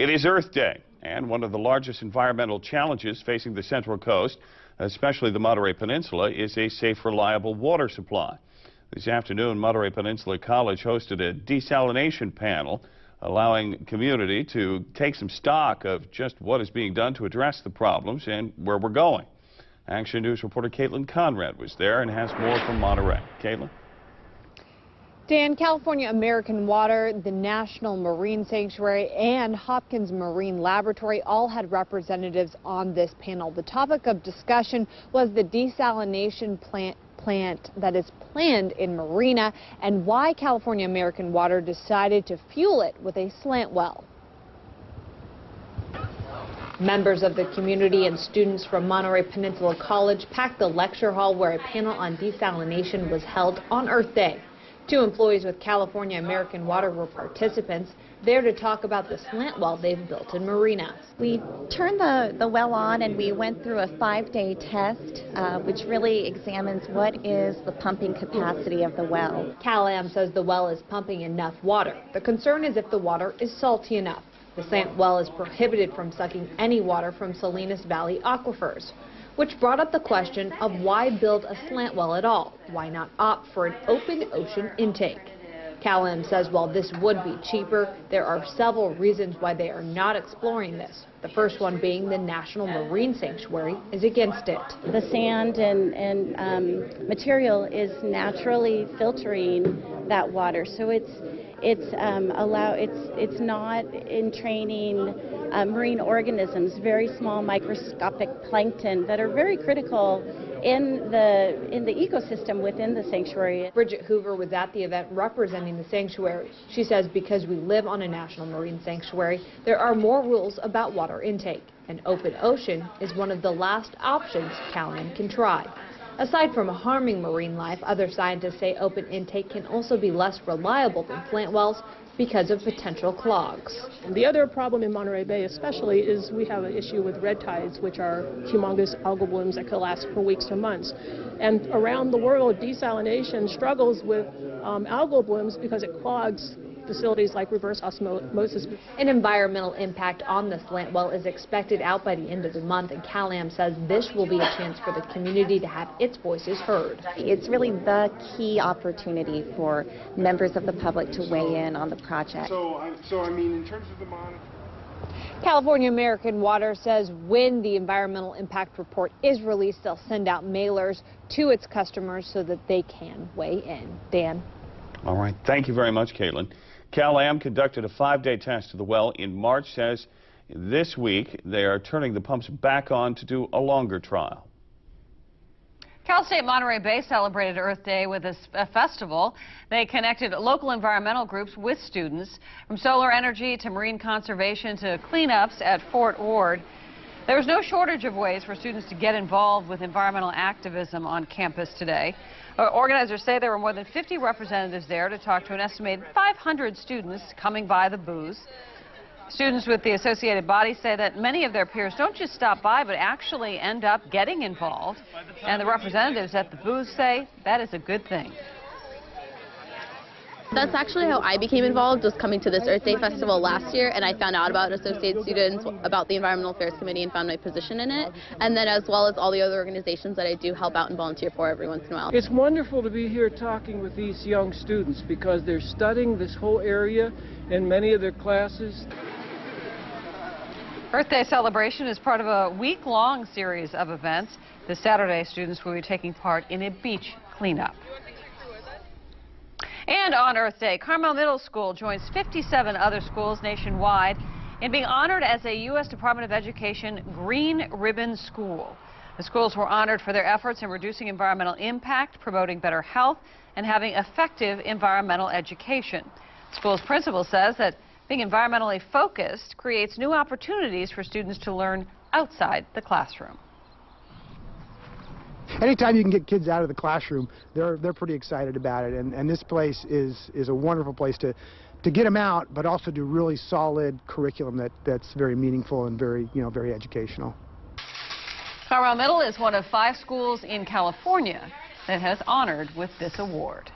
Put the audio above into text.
It is Earth Day, and one of the largest environmental challenges facing the Central Coast, especially the Monterey Peninsula, is a safe, reliable water supply. This afternoon, Monterey Peninsula College hosted a desalination panel, allowing community to take some stock of just what is being done to address the problems and where we're going. Action News reporter Caitlin Conrad was there and has more from Monterey. Caitlin? Dan, California American Water, the National Marine Sanctuary, and Hopkins Marine Laboratory all had representatives on this panel. The topic of discussion was the desalination plant that is planned in Marina and why California American Water decided to fuel it with a slant well. Members of the community and students from Monterey Peninsula College packed the lecture hall where a panel on desalination was held on Earth Day. 2 employees with California American Water were participants, there to talk about the slant well they've built in Marina. We turned the well on and we went through a 5-day test, which really examines what is the pumping capacity of the well. Cal-Am says the well is pumping enough water. The concern is if the water is salty enough. The slant well is prohibited from sucking any water from Salinas Valley aquifers, which brought up the question of why build a slant well at all? Why not opt for an open ocean intake? Cal-Am says while this would be cheaper, there are several reasons why they are not exploring this. The first one being the National Marine Sanctuary is against it. The sand and material is naturally filtering that water, so it's not entraining marine organisms, very small microscopic plankton that are very critical in the ecosystem within the sanctuary. Bridget Hoover was at the event representing the sanctuary. She says because we live on a national marine sanctuary, there are more rules about water intake. An open ocean is one of the last options Cal-Am can try. Aside from harming marine life, other scientists say open intake can also be less reliable than plant wells because of potential clogs. The other problem in Monterey Bay especially is we have an issue with red tides, which are humongous algal blooms that could last for weeks or months. And around the world, desalination struggles with algal blooms because it clogs facilities like reverse osmosis. An environmental impact on the slant well is expected out by the end of the month, and Cal-Am says this will be a chance for the community to have its voices heard. It's really the key opportunity for members of the public to weigh in on the project. So I mean, in terms of the California American Water says when the environmental impact report is released, they'll send out mailers to its customers so that they can weigh in. Dan? All right. Thank you very much, Caitlin. Cal-Am conducted a 5-day test of the well in March. Says this week they are turning the pumps back on to do a longer trial. Cal State Monterey Bay celebrated Earth Day with a festival. They connected local environmental groups with students, from solar energy to marine conservation to cleanups at Fort Ward. There was no shortage of ways for students to get involved with environmental activism on campus today. Organizers say there were more than 50 representatives there to talk to an estimated 500 students coming by the booths. Students with the associated body say that many of their peers don't just stop by, but actually end up getting involved. And the representatives at the booths say that is a good thing. That's actually how I became involved, was coming to this Earth Day Festival last year, and I found out about Associated Students, about the Environmental Affairs Committee, and found my position in it, and then as well as all the other organizations that I do help out and volunteer for every once in a while. It's wonderful to be here talking with these young students because they're studying this whole area in many of their classes. Earth Day celebration is part of a week-long series of events. This Saturday, students will be taking part in a beach cleanup. And on Earth Day, Carmel Middle School joins 57 other schools nationwide in being honored as a U.S. Department of Education Green Ribbon School. The schools were honored for their efforts in reducing environmental impact, promoting better health, and having effective environmental education. The school's principal says that being environmentally focused creates new opportunities for students to learn outside the classroom. Anytime you can get kids out of the classroom, they're pretty excited about it, and this place is a wonderful place to get them out, but also do really solid curriculum that's very meaningful and very educational. Carmel Middle is one of 5 schools in California that has honored with this award.